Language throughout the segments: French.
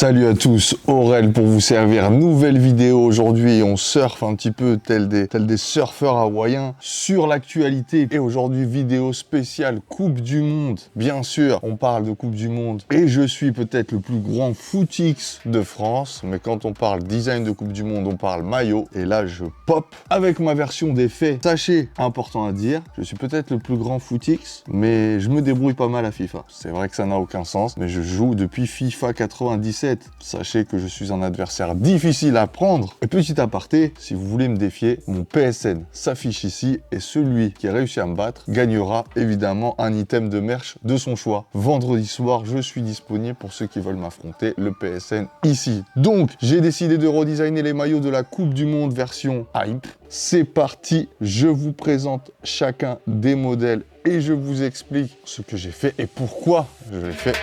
Salut à tous, Aurel pour vous servir. Nouvelle vidéo aujourd'hui. On surfe un petit peu tel des surfeurs hawaïens sur l'actualité. Et aujourd'hui, vidéo spéciale Coupe du Monde. Bien sûr, on parle de Coupe du Monde. Et je suis peut-être le plus grand footix de France. Mais quand on parle design de Coupe du Monde, on parle maillot. Et là, je pop avec ma version des faits. Sachez, important à dire, je suis peut-être le plus grand footix, mais je me débrouille pas mal à FIFA. C'est vrai que ça n'a aucun sens, mais je joue depuis FIFA 97. Sachez que je suis un adversaire difficile à prendre. Et petit aparté, si vous voulez me défier, mon PSN s'affiche ici et celui qui a réussi à me battre gagnera évidemment un item de merch de son choix. Vendredi soir, je suis disponible pour ceux qui veulent m'affronter, le PSN ici. Donc, j'ai décidé de redesigner les maillots de la Coupe du Monde version hype. C'est parti, je vous présente chacun des modèles et je vous explique ce que j'ai fait et pourquoi je l'ai fait.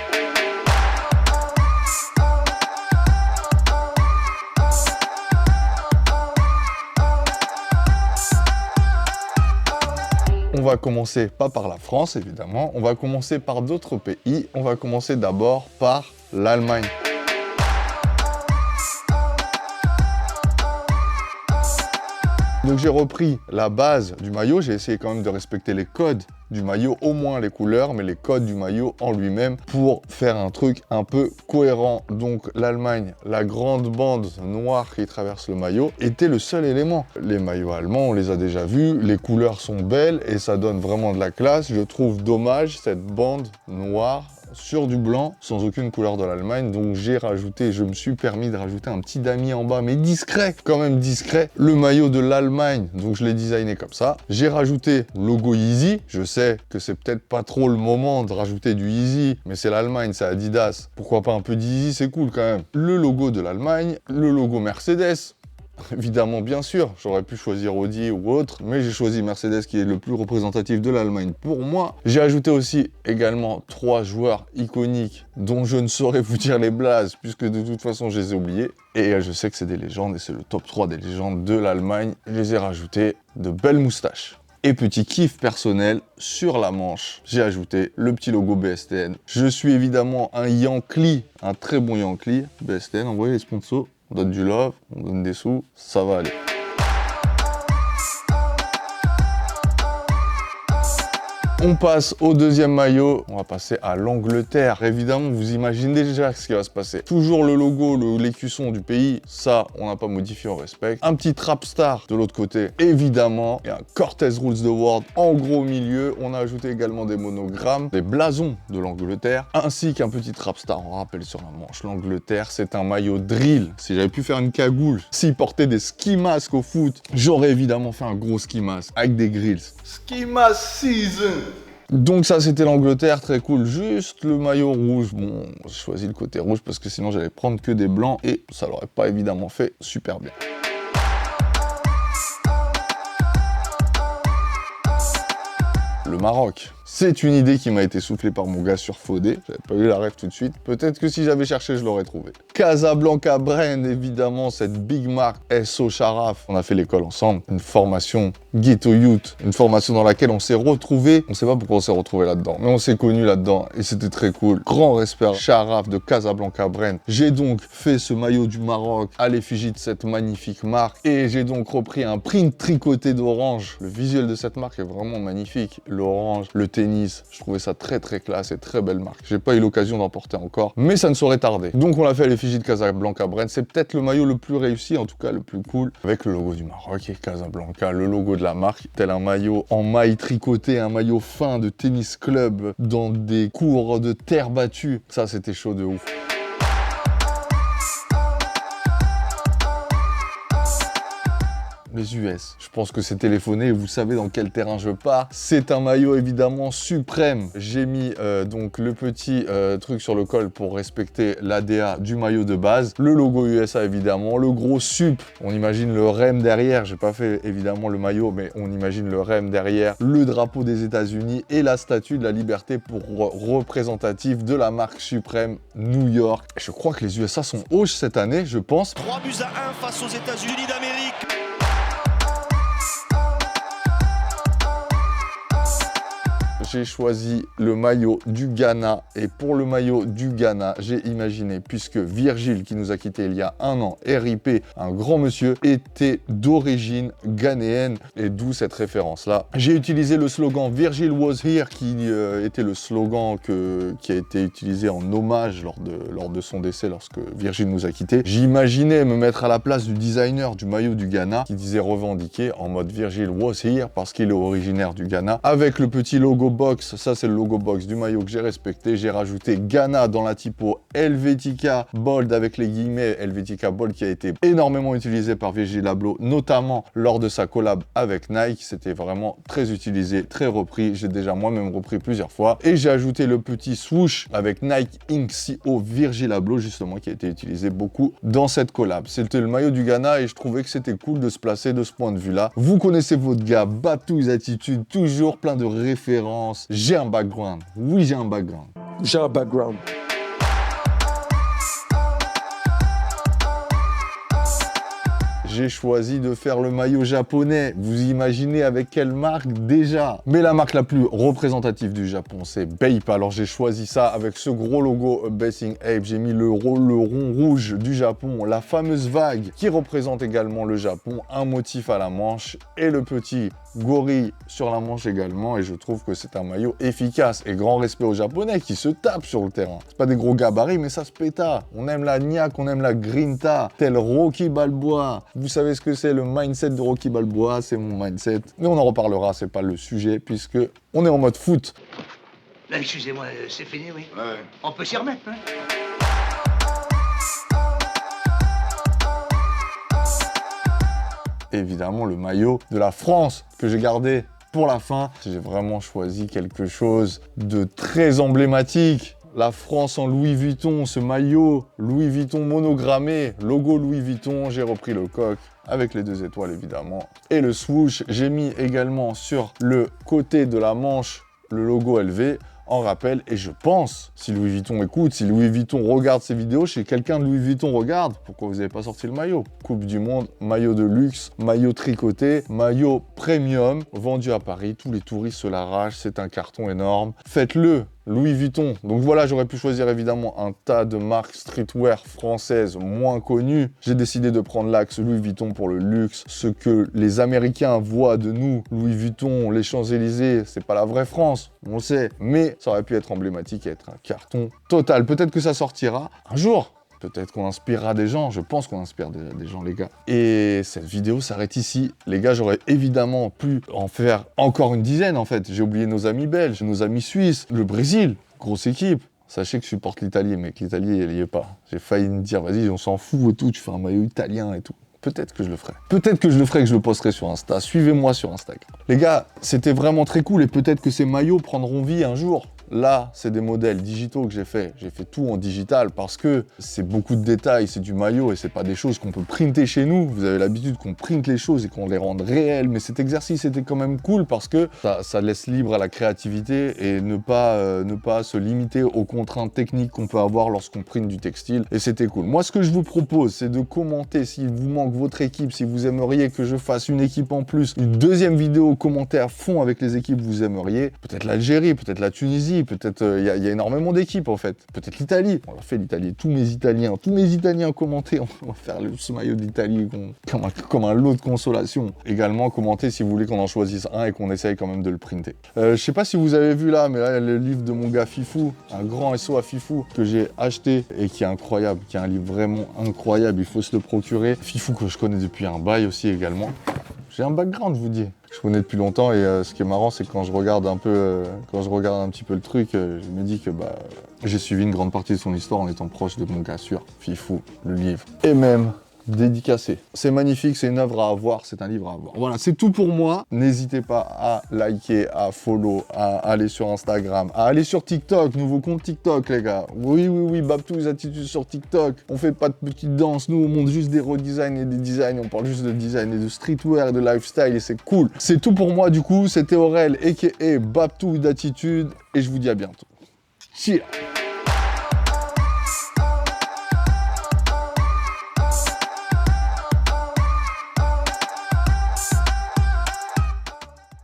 On va commencer pas par la France, évidemment. On va commencer par d'autres pays. On va commencer d'abord par l'Allemagne. Donc j'ai repris la base du maillot. J'ai essayé quand même de respecter les codes du maillot, au moins les couleurs, mais les codes du maillot en lui-même pour faire un truc un peu cohérent. Donc l'Allemagne, la grande bande noire qui traverse le maillot, était le seul élément. Les maillots allemands, on les a déjà vus, les couleurs sont belles et ça donne vraiment de la classe. Je trouve dommage cette bande noire sur du blanc, sans aucune couleur de l'Allemagne, donc je me suis permis de rajouter un petit damier en bas, mais discret, quand même discret, le maillot de l'Allemagne, donc je l'ai designé comme ça. J'ai rajouté logo Yeezy, je sais que c'est peut-être pas trop le moment de rajouter du Yeezy, mais c'est l'Allemagne, c'est Adidas, pourquoi pas un peu d'Yeezy, c'est cool quand même. Le logo de l'Allemagne, le logo Mercedes, évidemment, bien sûr, j'aurais pu choisir Audi ou autre, mais j'ai choisi Mercedes qui est le plus représentatif de l'Allemagne pour moi. J'ai ajouté aussi également 3 joueurs iconiques dont je ne saurais vous dire les blazes puisque de toute façon je les ai oubliés. Et je sais que c'est des légendes et c'est le top 3 des légendes de l'Allemagne. Je les ai rajoutés, de belles moustaches. Et petit kiff personnel, sur la manche, j'ai ajouté le petit logo BSTN. Je suis évidemment un Yankee, un très bon Yankee. BSTN, envoyez les sponsors. On donne du love, on donne des sous, ça va aller. On passe au deuxième maillot, on va passer à l'Angleterre. Évidemment, vous imaginez déjà ce qui va se passer. Toujours le logo, l'écusson du pays, ça, on n'a pas modifié, on respecte. Un petit Trapstar de l'autre côté, évidemment. Et un Cortez Rules the World en gros milieu. On a ajouté également des monogrammes, des blasons de l'Angleterre, ainsi qu'un petit Trapstar, on rappelle sur la manche. L'Angleterre, c'est un maillot drill. Si j'avais pu faire une cagoule, s'ils portaient des ski masks au foot, j'aurais évidemment fait un gros ski mask avec des grills. Ski mask season! Donc ça, c'était l'Angleterre, très cool. Juste le maillot rouge. Bon, j'ai choisi le côté rouge parce que sinon, j'allais prendre que des blancs et ça l'aurait pas évidemment fait super bien. Le Maroc. C'est une idée qui m'a été soufflée par mon gars sur Fodé. J'avais pas eu la rêve tout de suite. Peut-être que si j'avais cherché, je l'aurais trouvé. Casablanca Brand, évidemment, cette big marque SO Sharaf. On a fait l'école ensemble. Une formation Ghetto Youth. Une formation dans laquelle on s'est retrouvés. On sait pas pourquoi on s'est retrouvés là-dedans, mais on s'est connus là-dedans et c'était très cool. Grand respect Sharaf de Casablanca Brand. J'ai donc fait ce maillot du Maroc à l'effigie de cette magnifique marque et j'ai donc repris un print tricoté d'orange. Le visuel de cette marque est vraiment magnifique. L'orange, le tennis, je trouvais ça très très classe et très belle marque. J'ai pas eu l'occasion d'en porter encore, mais ça ne saurait tarder. Donc on l'a fait à l'effigie de Casablanca Brand. C'est peut-être le maillot le plus réussi, en tout cas le plus cool, avec le logo du Maroc et Casablanca, le logo de la marque, tel un maillot en maille tricotée, un maillot fin de tennis club dans des cours de terre battue. Ça, c'était chaud de ouf. Les US. Je pense que c'est téléphoné et vous savez dans quel terrain je pars. C'est un maillot évidemment suprême. J'ai mis donc le petit truc sur le col pour respecter l'ADA du maillot de base. Le logo USA évidemment. Le gros sup. On imagine le REM derrière. J'ai pas fait évidemment le maillot, mais on imagine le REM derrière. Le drapeau des États-Unis et la statue de la liberté pour représentatif de la marque suprême New York. Je crois que les USA sont hauts cette année, je pense. 3-1 face aux États-Unis d'Amérique. j'ai choisi le maillot du Ghana. Et pour le maillot du Ghana, j'ai imaginé, puisque Virgil, qui nous a quittés il y a un an, RIP, un grand monsieur, était d'origine ghanéenne. Et d'où cette référence-là. J'ai utilisé le slogan Virgil was here, qui était le slogan qui a été utilisé en hommage lors de son décès, lorsque Virgil nous a quittés. J'imaginais me mettre à la place du designer du maillot du Ghana, qui disait revendiquer en mode Virgil was here, parce qu'il est originaire du Ghana. Avec le petit logo box, ça c'est le logo box du maillot que j'ai respecté. J'ai rajouté Ghana dans la typo Helvetica Bold avec les guillemets Helvetica Bold, qui a été énormément utilisé par Virgil Abloh, notamment lors de sa collab avec Nike. C'était vraiment très utilisé, très repris. J'ai déjà moi-même repris plusieurs fois. Et j'ai ajouté le petit swoosh avec Nike Inc. CO Virgil Abloh, justement, qui a été utilisé beaucoup dans cette collab. C'était le maillot du Ghana et je trouvais que c'était cool de se placer de ce point de vue-là. Vous connaissez votre gars, Baptou's attitude, toujours plein de références. J'ai un background. Oui, j'ai un background. J'ai un background. J'ai choisi de faire le maillot japonais. Vous imaginez avec quelle marque déjà? Mais la marque la plus représentative du Japon, c'est Bape. Alors j'ai choisi ça avec ce gros logo Bathing Ape. J'ai mis le rond rouge du Japon, la fameuse vague qui représente également le Japon, un motif à la manche et le petit gorille sur la manche également. Et je trouve que c'est un maillot efficace. Et grand respect aux Japonais qui se tapent sur le terrain. C'est pas des gros gabarits, mais ça se péta. On aime la niaque, on aime la grinta, tel Rocky Balboa. Vous savez ce que c'est le mindset de Rocky Balboa, c'est mon mindset. Mais on en reparlera, c'est pas le sujet, puisque on est en mode foot. Là, excusez-moi, c'est fini, oui. Ouais. On peut s'y remettre, hein. Évidemment, le maillot de la France que j'ai gardé pour la fin. J'ai vraiment choisi quelque chose de très emblématique. La France en Louis Vuitton, ce maillot Louis Vuitton monogrammé, logo Louis Vuitton. J'ai repris le coq avec les 2 étoiles évidemment. Et le swoosh, j'ai mis également sur le côté de la manche le logo LV en rappel. Et je pense, si Louis Vuitton écoute, si Louis Vuitton regarde ces vidéos, si quelqu'un de Louis Vuitton regarde, pourquoi vous n'avez pas sorti le maillot? Coupe du Monde, maillot de luxe, maillot tricoté, maillot premium, vendu à Paris. Tous les touristes se l'arrachent, c'est un carton énorme. Faites-le! Louis Vuitton. Donc voilà, j'aurais pu choisir évidemment un tas de marques streetwear françaises moins connues. J'ai décidé de prendre l'axe Louis Vuitton pour le luxe. Ce que les Américains voient de nous, Louis Vuitton, les Champs-Élysées, c'est pas la vraie France, on le sait. Mais ça aurait pu être emblématique et être un carton total. Peut-être que ça sortira un jour. Peut-être qu'on inspirera des gens, je pense qu'on inspire des gens, les gars. Et cette vidéo s'arrête ici. Les gars, j'aurais évidemment pu en faire encore une dizaine, en fait. J'ai oublié nos amis belges, nos amis suisses, le Brésil, grosse équipe. Sachez que je supporte l'Italie, mais que l'Italie, elle y est pas. J'ai failli me dire, vas-y, on s'en fout et tout, tu fais un maillot italien et tout. Peut-être que je le ferai. Peut-être que je le ferai, que je le posterai sur Insta. Suivez-moi sur Instagram. Les gars, c'était vraiment très cool et peut-être que ces maillots prendront vie un jour. Là, c'est des modèles digitaux que j'ai fait. J'ai fait tout en digital parce que c'est beaucoup de détails, c'est du maillot et c'est pas des choses qu'on peut printer chez nous. Vous avez l'habitude qu'on printe les choses et qu'on les rende réelles. Mais cet exercice était quand même cool parce que ça laisse libre à la créativité et ne pas se limiter aux contraintes techniques qu'on peut avoir lorsqu'on printe du textile. Et c'était cool. Moi, ce que je vous propose, c'est de commenter s'il vous manque votre équipe, si vous aimeriez que je fasse une équipe en plus, une deuxième vidéo commentée à fond avec les équipes que vous aimeriez. Peut-être l'Algérie, peut-être la Tunisie. Peut-être il y a énormément d'équipes en fait. Peut-être l'Italie. On leur fait l'Italie. Tous mes Italiens commentés. On va faire ce maillot d'Italie comme un lot de consolation. Également commenter si vous voulez qu'on en choisisse un et qu'on essaye quand même de le printer. Je sais pas si vous avez vu là, mais là il y a le livre de mon gars Fifou, un grand SO à Fifou que j'ai acheté et qui est incroyable, qui est un livre vraiment incroyable. Il faut se le procurer. Fifou que je connais depuis un bail aussi également. J'ai un background, je vous dis. Je connais depuis longtemps et ce qui est marrant, c'est que quand je regarde un petit peu le truc, je me dis que j'ai suivi une grande partie de son histoire en étant proche de mon gars sûr, Fifou, le livre. Et même dédicacé. C'est magnifique, c'est une œuvre à avoir, c'est un livre à avoir. Voilà, c'est tout pour moi. N'hésitez pas à liker, à follow, à aller sur Instagram, à aller sur TikTok, nouveau compte TikTok, les gars. Oui, Baptou's attitude sur TikTok. On fait pas de petites danses, nous on monte juste des redesigns et des designs, on parle juste de design et de streetwear et de lifestyle et c'est cool. C'est tout pour moi du coup, c'était Aurel, a.k.a. Baptou's d'attitude et je vous dis à bientôt. Cheers.